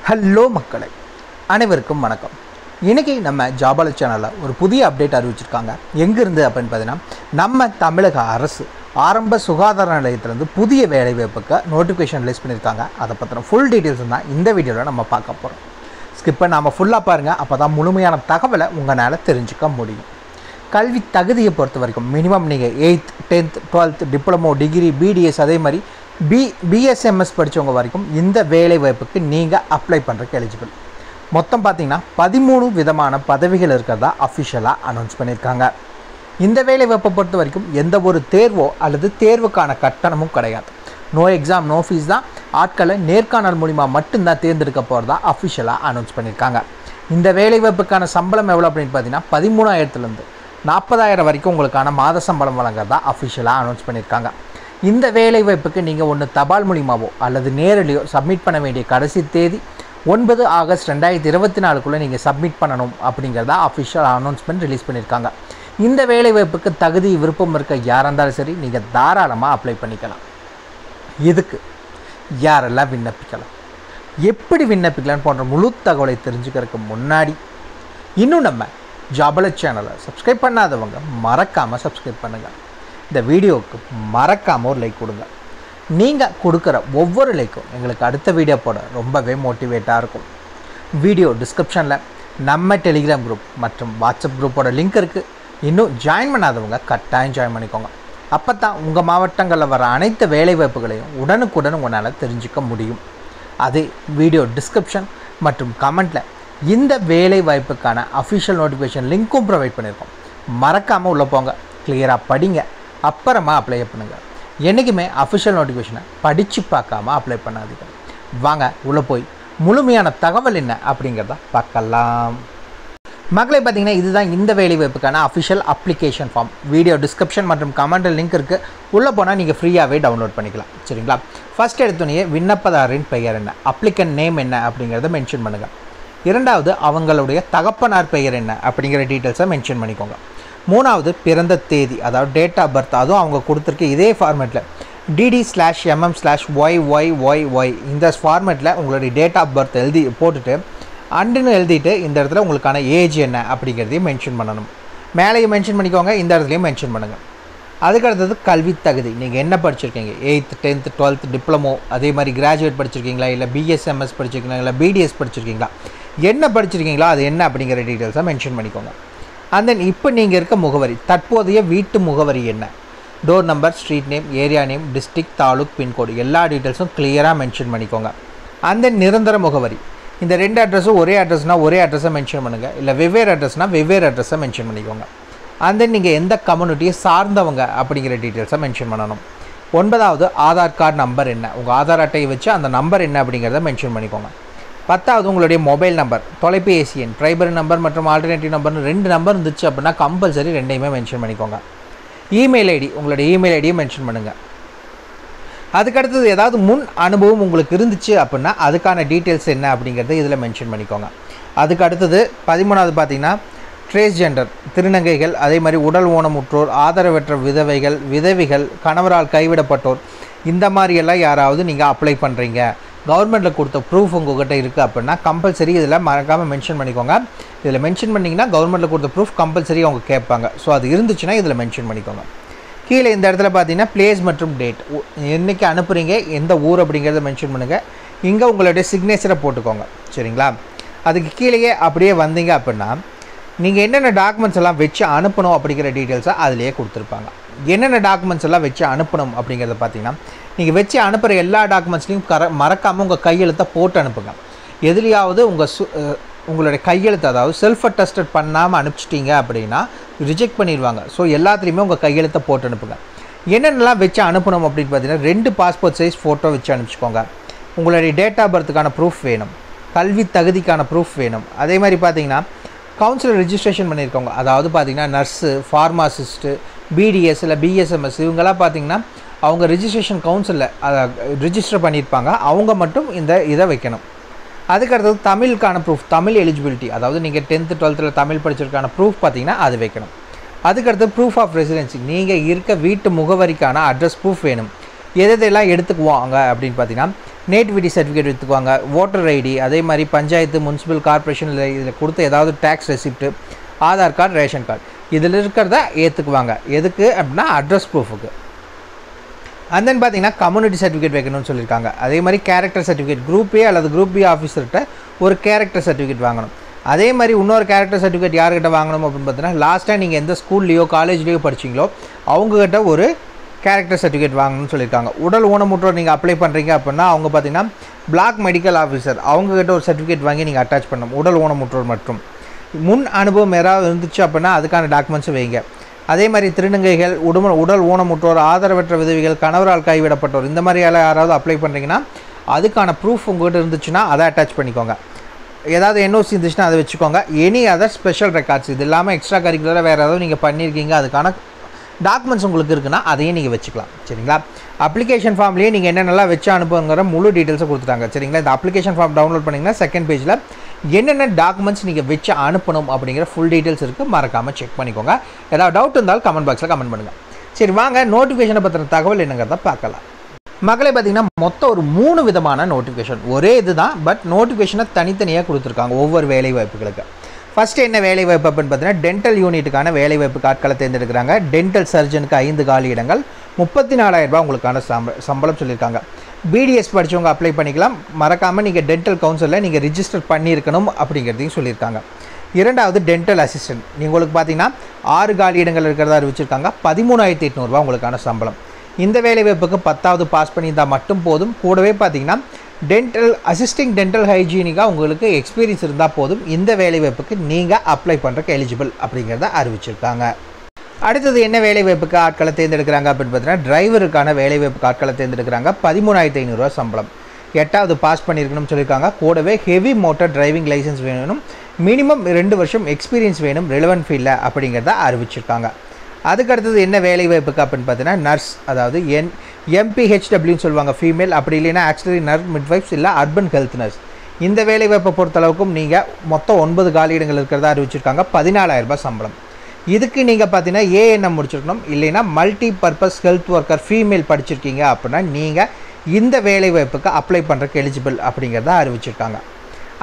Hello மக்களை அனைவருக்கும் வணக்கம். இன்றைக்கி நம்ம ஜாபால சேனலில் ஒரு புதிய அப்டேட் அறிவிச்சிருக்காங்க. எங்கேருந்து அப்படின்னு பார்த்தீங்கன்னா, நம்ம தமிழக அரசு ஆரம்ப சுகாதார நிலையத்திலேருந்து புதிய வேலைவாய்ப்புக்கு நோட்டிஃபிகேஷன் ரிலீஸ் பண்ணியிருக்காங்க. அதை பற்றின ஃபுல் டீட்டெயில்ஸ் தான் இந்த வீடியோவில் நம்ம பார்க்க போகிறோம். ஸ்கிப்பை நாம் ஃபுல்லாக பாருங்கள், அப்போ தான் முழுமையான தகவலை உங்களால் தெரிஞ்சுக்க முடியும். கல்வி தகுதியை பொறுத்த வரைக்கும் மினிமம் நீங்கள் 8th 10th 12th diploma degree BDS அதே மாதிரி பிஎஸ்எம்எஸ் படித்தவங்க வரைக்கும் இந்த வேலை வாய்ப்புக்கு நீங்கள் அப்ளை பண்ணுறதுக்கு எலிஜிபிள். மொத்தம் பார்த்திங்கன்னா 13 விதமான பதவிகள் இருக்கிறதா அஃபிஷியலாக அனௌன்ஸ் பண்ணியிருக்காங்க. இந்த வேலை வாய்ப்பை பொறுத்த வரைக்கும் எந்த ஒரு தேர்வோ அல்லது தேர்வுக்கான கட்டணமும் கிடையாது. நோ எக்ஸாம் நோ ஃபீஸ் தான். ஆட்களை நேர்காணல் மூலிமா மட்டும்தான் தேர்ந்தெடுக்க போகிறதா அஃபிஷியலாக அனௌன்ஸ் பண்ணியிருக்காங்க. இந்த வேலை வாய்ப்புக்கான சம்பளம் எவ்வளோ அப்படின்னு பார்த்தீங்கன்னா 13,000 40,000 வரைக்கும் உங்களுக்கான மாத சம்பளம் வழங்குறதா அஃபிஷியலாக அனௌன்ஸ் பண்ணியிருக்காங்க. இந்த வேலை வாய்ப்புக்கு நீங்கள் ஒன்று தபால் மூலிமாவோ அல்லது நேரடியோ சப்மிட் பண்ண வேண்டிய கடைசி தேதி 9 ஆகஸ்ட் 2024 நீங்கள் சப்மிட் பண்ணணும் அப்படிங்கிறதா அஃபிஷியல் அனௌன்ஸ்மெண்ட் ரிலீஸ் பண்ணியிருக்காங்க. இந்த வேலை வாய்ப்புக்கு தகுதி விருப்பம் இருக்க யாராக இருந்தாலும் சரி நீங்கள் தாராளமாக அப்ளை பண்ணிக்கலாம். இதுக்கு யாரெல்லாம் விண்ணப்பிக்கலாம், எப்படி விண்ணப்பிக்கலான்னு போன்ற முழு தகவலை தெரிஞ்சுக்கிறதுக்கு முன்னாடி இன்னும் நம்ம ஜாபால சேனலை சப்ஸ்கிரைப் பண்ணாதவங்க மறக்காமல் சப்ஸ்கிரைப் பண்ணுங்கள். இந்த வீடியோவுக்கு மறக்காமல் ஒரு லைக் கொடுங்க. நீங்கள் கொடுக்குற ஒவ்வொரு லைக்கும் எங்களுக்கு அடுத்த வீடியோ போட ரொம்பவே மோட்டிவேட்டாக இருக்கும். வீடியோ டிஸ்கிரிப்ஷனில் நம்ம டெலிகிராம் குரூப் மற்றும் வாட்ஸ்அப் குரூப்போட லிங்க் இருக்குது. இன்னும் ஜாயின் பண்ணாதவங்க கட்டாயம் ஜாயின் பண்ணிக்கோங்க. அப்போ தான் உங்கள் மாவட்டங்களில் வர அனைத்து வேலைவாய்ப்புகளையும் உடனுக்குடன் உங்களால் தெரிஞ்சிக்க முடியும். அதே வீடியோ டிஸ்கிரிப்ஷன் மற்றும் கமெண்ட்டில் இந்த வேலை வாய்ப்புக்கான அஃபிஷியல் நோட்டிஃபிகேஷன் லிங்க்கும் ப்ரொவைட் பண்ணியிருக்கோம். மறக்காமல் உள்ளே போங்க, கிளியராக படிங்க, அப்புறமா அப்ளை பண்ணுங்கள். என்றைக்குமே அஃபிஷியல் நோட்டிஃபிகேஷனை படித்து பார்க்காம அப்ளை பண்ணாதீங்க. வாங்க உள்ளே போய் முழுமையான தகவல் என்ன அப்படிங்கிறத பார்க்கலாம். மக்களை பார்த்தீங்கன்னா, இதுதான் இந்த வேலை வாய்ப்புக்கான official application form. Video description மற்றும் கமெண்டில் லிங்க் இருக்குது. உள்ளே போனால் நீங்கள் ஃப்ரீயாகவே டவுன்லோட் பண்ணிக்கலாம். சரிங்களா? ஃபஸ்ட் எடுத்தோடனே விண்ணப்பதாரின் பெயர் என்ன, அப்ளிகன் நேம் என்ன அப்படிங்கிறத மென்ஷன் பண்ணுங்கள். இரண்டாவது அவங்களுடைய தகப்பனார் பெயர் என்ன அப்படிங்கிற டீட்டெயில்ஸை மென்ஷன் பண்ணிக்கோங்க. மூணாவது பிறந்த தேதி, அதாவது டேட் ஆஃப் பர்த், அதுவும் அவங்க கொடுத்துருக்க இதே ஃபார்மேட்டில் DD/MM/YYYY இந்த ஃபார்மேட்டில் உங்களுடைய டேட் ஆஃப் பர்த் எழுதி போட்டுட்டு அண்டுன்னு எழுதிட்டு இந்த இடத்துல உங்களுக்கான ஏஜ் என்ன அப்படிங்கிறதையும் மென்ஷன் பண்ணணும். மேலேயும் மென்ஷன் பண்ணிக்கோங்க, இந்த இடத்துலையும் மென்ஷன் பண்ணுங்கள். அதுக்கடுத்தது கல்வி தகுதி, நீங்கள் என்ன படிச்சிருக்கீங்க, 8th 10th 12th டிப்ளமோ அதே மாதிரி கிராஜுவேட் படிச்சிருக்கீங்களா, இல்லை பிஎஸ்எம்எஸ் படிச்சிருக்கீங்களா, இல்லை பிடிஎஸ் படிச்சிருக்கீங்களா, என்ன படிச்சிருக்கீங்களா அது என்ன அப்படிங்கிற டீட்டெயில்ஸை மென்ஷன் பண்ணிக்கோங்க. அண்ட் தென் இப்போ நீங்கள் இருக்க முகவரி, தற்போதைய வீட்டு முகவரி என்ன, door number, street name, area name, district, taluk, pincode எல்லா டீட்டெயில்ஸும் கிளியராக மென்ஷன் பண்ணிக்கோங்க. அண்ட் தென் நிரந்தர முகவரி, இந்த ரெண்டு அட்ரஸும் ஒரே அட்ரஸ்னால் ஒரே அட்ரஸை மென்ஷன் பண்ணுங்கள், இல்லை வெவ்வேறு அட்ரஸ்னால் வெவ்வேறு அட்ரஸை மென்ஷன் பண்ணிக்கோங்க. அண்ட் தென் நீங்கள் எந்த கம்யூனிட்டியை சார்ந்தவங்க அப்படிங்கிற டீட்டெயில்ஸை மென்ஷன் பண்ணணும். 9வது ஆதார் கார்டு நம்பர் என்ன, உங்கள் ஆதார் அட்டையை வச்சு அந்த நம்பர் என்ன அப்படிங்கிறத மென்ஷன் பண்ணிக்கோங்க. 10வது உங்களுடைய மொபைல் நம்பர், தொலைபேசி எண், பிரைமரி நம்பர் மற்றும் ஆல்டர்னேட்டிவ் நம்பர்னு 2 நம்பர் இருந்துச்சு அப்படின்னா கம்பல்சரி 2யுமே மென்ஷன் பண்ணிக்கோங்க. இமெயில் ஐடி, உங்களுடைய இமெயில் ஐடியை மென்ஷன் பண்ணுங்கள். அதுக்கடுத்தது ஏதாவது முன் அனுபவம் உங்களுக்கு இருந்துச்சு அப்படின்னா அதுக்கான டீட்டெயில்ஸ் என்ன அப்படிங்கிறத இதில் மென்ஷன் பண்ணிக்கோங்க. அதுக்கு அடுத்தது 13வது பார்த்தீங்கன்னா ட்ரேஸ்ஜெண்டர், திருநங்கைகள், அதே மாதிரி உடல் ஊனமுற்றோர், ஆதரவற்ற விதவிகள், கணவரால் கைவிடப்பட்டோர், இந்த மாதிரியெல்லாம் யாராவது நீங்கள் அப்ளை பண்ணுறீங்க, கவர்மெண்ட்டில் கொடுத்த ப்ரூஃப் உங்கள்கிட்ட இருக்குது அப்படின்னா கம்பல்சரி இதில் மறக்காமல் மென்ஷன் பண்ணிக்கோங்க. இதில் மென்ஷன் பண்ணிங்கன்னா கவர்மெண்ட்டில் கொடுத்த ப்ரூஃப் கம்பல்சரி அவங்க கேட்பாங்க. ஸோ அது இருந்துச்சுன்னா இதில் மென்ஷன் பண்ணிக்கோங்க. கீழே இந்த இடத்துல பார்த்தீங்கன்னா பிளேஸ் மற்றும் டேட், என்றைக்கு அனுப்புகிறீங்க, எந்த ஊர் அப்படிங்கிறத மென்ஷன் பண்ணுங்கள். இங்கே உங்களுடைய சிக்னேச்சரை போட்டுக்கோங்க. சரிங்களா? அதுக்கு கீழேயே அப்படியே வந்தீங்க அப்படின்னா நீங்கள் என்னென்ன டாக்குமெண்ட்ஸ் எல்லாம் வச்சு அனுப்பணும் அப்படிங்கிற டீட்டெயில்ஸை அதிலேயே கொடுத்துருப்பாங்க. என்னென்ன டாக்குமெண்ட்ஸ் எல்லாம் வச்சு அனுப்பணும் அப்படிங்கிறத பார்த்தீங்கன்னா, நீங்கள் வச்சு அனுப்புகிற எல்லா டாக்குமெண்ட்ஸ்லையும் மறக்காமல் உங்கள் கையெழுத்தை போட்டு அனுப்புங்க. எதுலையாவது உங்களுடைய கையெழுத்து, அதாவது செல்ஃப் அட்டஸ்டட் பண்ணாமல் அனுப்பிச்சிட்டிங்க அப்படின்னா ரிஜெக்ட் பண்ணிடுவாங்க. ஸோ எல்லாத்துலேயுமே உங்கள் கையெழுத்தை போட்டு அனுப்புங்க. என்னென்னலாம் வச்சு அனுப்பணும் அப்படின்னு பார்த்தீங்கன்னா, 2 பாஸ்போர்ட் சைஸ் ஃபோட்டோ வச்சு அனுப்பிச்சிக்கோங்க. உங்களுடைய டேட் ஆஃப் பர்த்துக்கான ப்ரூஃப் வேணும், கல்வி தகுதிக்கான ப்ரூஃப் வேணும். அதே மாதிரி பார்த்தீங்கன்னா கவுன்சிலர் ரிஜிஸ்ட்ரேஷன் பண்ணியிருக்கோங்க, அதாவது பார்த்திங்கன்னா நர்ஸு, ஃபார்மாசிஸ்ட்டு, பிடிஎஸ் இல்லை பிஎஸ்எம்எஸ் இவங்கெல்லாம் பார்த்திங்கன்னா அவங்க ரிஜிஸ்ட்ரேஷன் கவுன்சிலில் அதை ரிஜிஸ்டர் பண்ணியிருப்பாங்க, அவங்க மட்டும் இந்த இதை வைக்கணும். அதுக்கடுத்தது தமிழுக்கான ப்ரூஃப், தமிழ் எலிஜிபிலிட்டி, அதாவது நீங்கள் 10th 12th தமிழ் படிச்சிருக்கான ப்ரூஃப் பார்த்திங்கன்னா அது வைக்கணும். அதுக்கடுத்து ப்ரூஃப் ஆஃப் ரெசிடென்சி, நீங்கள் இருக்க வீட்டு முகவரிக்கான அட்ரஸ் ப்ரூஃப் வேணும். எதெல்லாம் எடுத்துக்குவாங்க அப்படின்னு பார்த்தீங்கன்னா நேட்டிவிட்டி சர்டிஃபிகேட் எடுத்துக்குவாங்க, ஓட்டர் ஐடி, அதே மாதிரி பஞ்சாயத்து, முனிசிபல் கார்பரேஷன் இதில் கொடுத்த ஏதாவது tax receipt, Aadhaar card, ration card இதில் இருக்கிறத ஏற்றுக்குவாங்க. எதுக்கு அப்படின்னா அட்ரஸ் ப்ரூஃபுக்கு. அண்ட் தென் பார்த்தீங்கன்னா கம்யூனிட்டி சர்டிஃபிகேட் வைக்கணும்னு சொல்லியிருக்காங்க. அதே மாதிரி கேரக்டர் சர்டிஃபிகேட், குரூப் ஏ அல்லது குரூப் பி ஆஃபீஸர்கிட்ட ஒரு கேரக்டர் சர்டிஃபிகேட் வாங்கணும். அதே மாதிரி இன்னொரு கேரக்டர் சர்டிஃபிகேட் யார்கிட்ட வாங்கணும் அப்படின்னு பார்த்தீங்கன்னா லாஸ்ட்டாக நீங்கள் எந்த ஸ்கூல்லையோ காலேஜ்லேயோ படிச்சிங்களோ அவங்ககிட்ட ஒரு கேரக்டர் சர்டிஃபிகேட் வாங்கணும்னு சொல்லியிருக்காங்க. உடல் ஊனமுற்றோர் நீங்கள் அப்ளை பண்ணுறீங்க அப்படின்னா அவங்க பார்த்தீங்கன்னா பிளாக் மெடிக்கல் ஆஃபீஸர் அவங்ககிட்ட ஒரு சர்டிஃபிகேட் வாங்கி நீங்கள் அட்டாச் பண்ணணும். உடல் ஊனமுற்றோர் மற்றும் முன் அனுபவம் யாராவது இருந்துச்சு அப்படின்னா அதுக்கான டாக்குமெண்ட்ஸும் வைங்க. அதே மாதிரி திருநங்கைகள், உடல் ஊனமுற்றோர், ஆதரவற்ற விதவிகள், கணவரால் கைவிடப்பட்டோர் இந்த மாதிரி யாராவது அப்ளை பண்ணுறீங்கன்னா அதுக்கான ப்ரூஃப் உங்கள்கிட்ட இருந்துச்சுன்னா அதை அட்டாச் பண்ணிக்கோங்க. ஏதாவது என்ஓசி இருந்துச்சுன்னா அதை வச்சுக்கோங்க. எனி அதர் ஸ்பெஷல் ரெக்கார்ட்ஸ் இது இல்லாமல் எக்ஸ்ட்ரா கரிக்குலராக வேறு ஏதாவது நீங்கள் பண்ணியிருக்கீங்க அதுக்கான டாக்குமெண்ட்ஸ் உங்களுக்கு இருக்குன்னா அதையும் நீங்கள் வச்சுக்கலாம். சரிங்களா? அப்ளிகேஷன் ஃபார்ம்லேயே நீங்கள் என்னென்னலாம் வச்சு அனுப்புங்கிற முழு டீட்டெயில்ஸை கொடுத்துட்டாங்க. சரிங்களா? இந்த அப்ளிகேஷன் ஃபார்ம் டவுன்லோட் பண்ணிங்கன்னா செகண்ட் பேஜில் என்னென்ன டாக்குமெண்ட்ஸ் நீங்கள் வச்சு அனுப்பணும் அப்படிங்கிற ஃபுல் டீட்டெயில்ஸ் இருக்குது. மறக்காமல் செக் பண்ணிக்கோங்க. ஏதாவது டவுட் இருந்தாலும் கமெண்ட் பாக்ஸில் கமெண்ட் பண்ணுங்கள். சரி வாங்க நோட்டிஃபிகேஷனை பற்றின தகவல் என்னங்கிறத பார்க்கலாம். மக்களை பார்த்திங்கன்னா மொத்தம் ஒரு 3 விதமான நோட்டிஃபிகேஷன். ஒரே இது தான், பட் நோட்டிஃபிகேஷனை தனித்தனியாக கொடுத்துருக்காங்க ஒவ்வொரு வேலைவாய்ப்புகளுக்கு. ஃபஸ்ட்டு என்ன வேலைவாய்ப்பு அப்படின்னு பார்த்தீங்கன்னா டென்டல் யூனிட்டுக்கான வேலைவாய்ப்பு ஆட்களை தேர்ந்தெடுக்கிறாங்க. டென்டல் சர்ஜனுக்கு 5 காலி இடங்கள், 34,000 ரூபாய் உங்களுக்கான சம்பளம் சொல்லியிருக்காங்க. பிடிஎஸ் படித்தவங்க அப்ளை பண்ணிக்கலாம். மறக்காமல் நீங்கள் டென்டல் கவுன்சிலில் நீங்கள் ரிஜிஸ்டர் பண்ணியிருக்கணும் அப்படிங்கிறதையும் சொல்லியிருக்காங்க. இரண்டாவது டென்டல் அசிஸ்டன்ட், உங்களுக்கு பார்த்தீங்கன்னா 6 காலி இடங்கள் இருக்கிறதா அறிவிச்சிருக்காங்க. 13,800 ரூபாய் உங்களுக்கான சம்பளம். இந்த வேலைவாய்ப்புக்கு 10வது பாஸ் பண்ணியிருந்தால் மட்டும் போதும். கூடவே பார்த்தீங்கன்னா டென்டல் அசிஸ்டிங் டென்டல் ஹைஜீனிக்காக உங்களுக்கு எக்ஸ்பீரியன்ஸ் இருந்தால் போதும். இந்த வேலைவாய்ப்புக்கு நீங்கள் அப்ளை பண்ணுறக்கு எலிஜிபிள் அப்படிங்கிறத அறிவிச்சிருக்காங்க. அடுத்தது என்ன வேலைவாய்ப்புக்கு ஆட்களை தேர்ந்தெடுக்கிறாங்க அப்படின்னு பார்த்தீங்கன்னா டிரைவருக்கான வேலைவாய்ப்புக்கு ஆட்களை தேர்ந்தெடுக்கிறாங்க. 13,500 ரூபா சம்பளம். 8வது பாஸ் பண்ணியிருக்கணும்னு சொல்லியிருக்காங்க. கூடவே ஹெவி மோட்டார் டிரைவிங் லைசன்ஸ் வேணும், மினிமம் 2 வருஷம் எக்ஸ்பீரியன்ஸ் வேணும் ரெலவென்ட் ஃபீல்டில் அப்படிங்கிறத அறிவிச்சிருக்காங்க. அதுக்கடுத்தது என்ன வேலைவாய்ப்புக்கு அப்படின்னு பார்த்தீங்கன்னா நர்ஸ், அதாவது எம்பிஹெச்டபிள்யூன்னு சொல்லுவாங்க ஃபீமேல், அப்படி இல்லைன்னா ஆக்சுவலி நர்ஸ், மிட்வைஃப்ஸ் இல்லை அர்பன் ஹெல்த் நர்ஸ். இந்த வேலைவாய்ப்பை பொறுத்தளவுக்கும் நீங்கள் மொத்தம் 9 காலியிடங்கள் இருக்கிறதா அறிவிச்சிருக்காங்க. 14,000 ரூபாய் சம்பளம். இதுக்கு நீங்கள் பார்த்தீங்கன்னா ஏஎன்எம் முடிச்சிருக்கணும், இல்லைன்னா multi purpose health worker female படிச்சிருக்கீங்க அப்படின்னா நீங்கள் இந்த வேலைவாய்ப்புக்கு அப்ளை பண்ணுறக்கு எலிஜிபிள் அப்படிங்கிறத அறிவிச்சிருக்காங்க.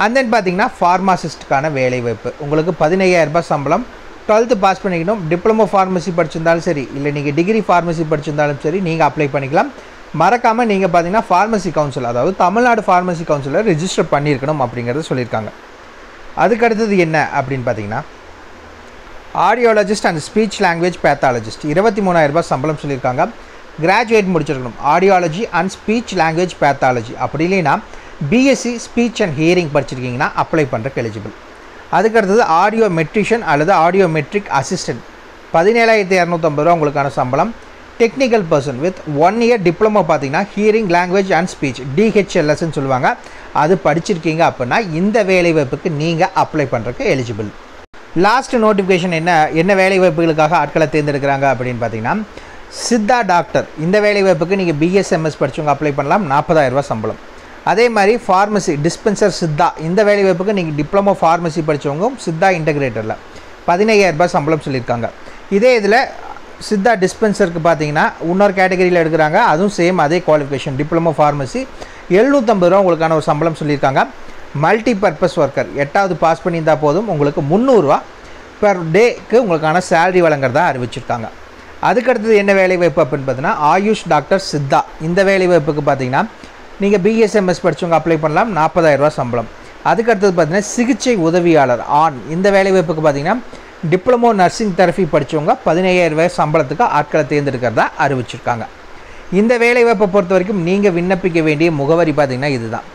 அண்ட் தென் பார்த்தீங்கன்னா ஃபார்மாசிஸ்ட்டுக்கான வேலைவாய்ப்பு உங்களுக்கு 15,000 ரூபாய் சம்பளம். 12th பாஸ் பண்ணிக்கணும். டிப்ளமோ ஃபார்மசி படிச்சிருந்தாலும் சரி, இல்லை நீங்கள் டிகிரி ஃபார்மசி படிச்சிருந்தாலும் சரி நீங்கள் அப்ளை பண்ணிக்கலாம். மறக்காமல் நீங்கள் பார்த்தீங்கன்னா ஃபார்மசி கவுன்சில், அதாவது தமிழ்நாடு ஃபார்மசி கவுன்சிலில் ரிஜிஸ்டர் பண்ணியிருக்கணும் அப்படிங்கிறத சொல்லியிருக்காங்க. அதுக்கடுத்தது என்ன அப்படின்னு பார்த்தீங்கன்னா audiologist and speech language pathologist 23,000 ரூபாய் சம்பளம் சொல்லியிருக்காங்க. கிராஜுவேட் முடிச்சிருக்கணும் audiology and speech language pathology, அப்படி இல்லைன்னா பிஎஸ்சி ஸ்பீச் அண்ட் ஹியரிங் படிச்சிருக்கீங்கன்னா அப்ளை பண்ணுறக்கு எலிஜிபிள். அதுக்கடுத்தது ஆடியோ மெட்ரிஷியன் அல்லது ஆடியோ மெட்ரிக் அசிஸ்டன்ட் 17,250 ரூபா உங்களுக்கான சம்பளம். Technical person with 1 year diploma பார்த்தீங்கன்னா ஹியரிங் லாங்குவேஜ் அண்ட் ஸ்பீச் டிஹெச்எல்எஸ்ன்னு சொல்லுவாங்க, அது படிச்சிருக்கீங்க அப்படின்னா இந்த வேலைவாய்ப்புக்கு நீங்கள் அப்ளை பண்ணுறக்கு எலிஜிபிள். லாஸ்ட் நோட்டிஃபிகேஷன் என்ன வேலைவாய்ப்புகளுக்காக ஆட்களை தேர்ந்தெடுக்கிறாங்க அப்படின்னு பார்த்தீங்கன்னா சித்தா டாக்டர். இந்த வேலைவாய்ப்புக்கு நீங்கள் பிஎஸ்எம்எஸ் படித்தவங்க அப்ளை பண்ணலாம். 40,000 ரூபா சம்பளம். அதே மாதிரி ஃபார்மசி டிஸ்பென்சர் சித்தா, இந்த வேலைவாய்ப்புக்கு நீங்கள் டிப்ளமோ ஃபார்மசி படித்தவங்க சித்தா இன்டகிரேட்டரில் 15,000 ரூபாய் சம்பளம் சொல்லியிருக்காங்க. இதே இதில் சித்தா டிஸ்பென்சருக்கு பார்த்தீங்கன்னா இன்னொரு கேட்டகரியில் எடுக்கிறாங்க, அதுவும் சேம் அதே குவாலிஃபிகேஷன் டிப்ளமோ ஃபார்மசி 750 ரூபா உங்களுக்கான ஒரு சம்பளம் சொல்லியிருக்காங்க. மல்டி பர்பஸ் ஒர்க்கர் 8வது பாஸ் பண்ணியிருந்தால் போதும், உங்களுக்கு 300 ரூபா பெர் டேக்கு உங்களுக்கான சேலரி வழங்குறதா அறிவிச்சிருக்காங்க. அதுக்கடுத்தது என்ன வேலைவாய்ப்பு அப்படின்னு பார்த்தீங்கன்னா ஆயுஷ் டாக்டர் சித்தா. இந்த வேலைவாய்ப்புக்கு பார்த்தீங்கன்னா நீங்கள் பிஎஸ்எம்எஸ் படித்தவங்க அப்ளை பண்ணலாம். 40,000 ரூபா சம்பளம். அதுக்கடுத்தது பார்த்தீங்கன்னா சிகிச்சை உதவியாளர் ஆண். இந்த வேலைவாய்ப்புக்கு பார்த்தீங்கன்னா டிப்ளமோ நர்சிங் தெரபி படித்தவங்க 15,000 ரூபாய் சம்பளத்துக்கு ஆட்களை தேர்ந்தெடுக்கிறதா அறிவிச்சிருக்காங்க. இந்த வேலைவாய்ப்பை பொறுத்த வரைக்கும் நீங்கள் விண்ணப்பிக்க வேண்டிய முகவரி பார்த்தீங்கன்னா இதுதான்: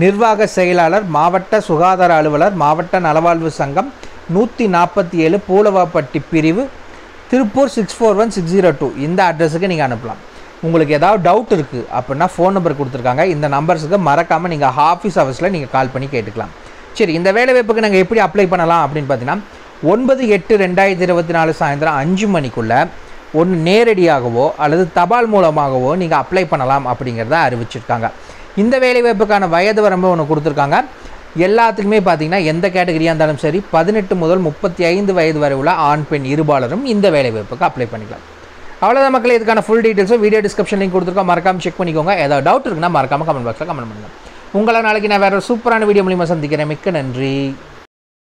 நிர்வாக செயலாளர், மாவட்ட சுகாதார அலுவலர், மாவட்ட நலவாழ்வு சங்கம், 147 பூலவாப்பட்டி பிரிவு, திருப்பூர் 641602. இந்த அட்ரஸுக்கு நீங்கள் அனுப்பலாம். உங்களுக்கு ஏதாவது டவுட் இருக்குது அப்படின்னா ஃபோன் நம்பர் கொடுத்துருக்காங்க, இந்த நம்பர்ஸுக்கு மறக்காமல் நீங்கள் ஆஃபீஸ் ஹவர்ஸில் நீங்கள் கால் பண்ணி கேட்டுக்கலாம். சரி, இந்த வேலைவாய்ப்புக்கு நாங்கள் எப்படி அப்ளை பண்ணலாம் அப்படின்னு பார்த்தீங்கன்னா 9/8/2024 சாயந்தரம் 5 மணிக்குள்ளே ஒன்று நேரடியாகவோ அல்லது தபால் மூலமாகவோ நீங்கள் அப்ளை பண்ணலாம் அப்படிங்கிறத அறிவிச்சிருக்காங்க. இந்த வேலைவாய்ப்புக்கான வயது வரம்பு ஒன்று கொடுத்துருக்காங்க. எல்லாத்துக்குமே பார்த்தீங்கன்னா எந்த கேட்டகரியாக இருந்தாலும் சரி 18 முதல் 35 வயது வரை உள்ள ஆண் பெண் இருபாலரும் இந்த வேலைவாய்ப்புக்கு அப்ளை பண்ணிக்கலாம். அவ்வளோதான் மக்களே. இதுக்கான ஃபுல் டீட்டெயில்ஸும் வீடியோ டிஸ்கிரிப்ஷன் லிங்க் கொடுத்துருக்கோம், மறக்காமல் செக் பண்ணிக்கோங்க. ஏதாவது டவுட் இருக்குன்னா மறக்காமல் கமெண்ட் பாக்ஸில் கமெண்ட் பண்ணுங்கள். உங்களை நாளைக்கு நான் வேறு ஒரு சூப்பரான வீடியோ மூலிமா சந்திக்கிறேன். மிக்க நன்றி.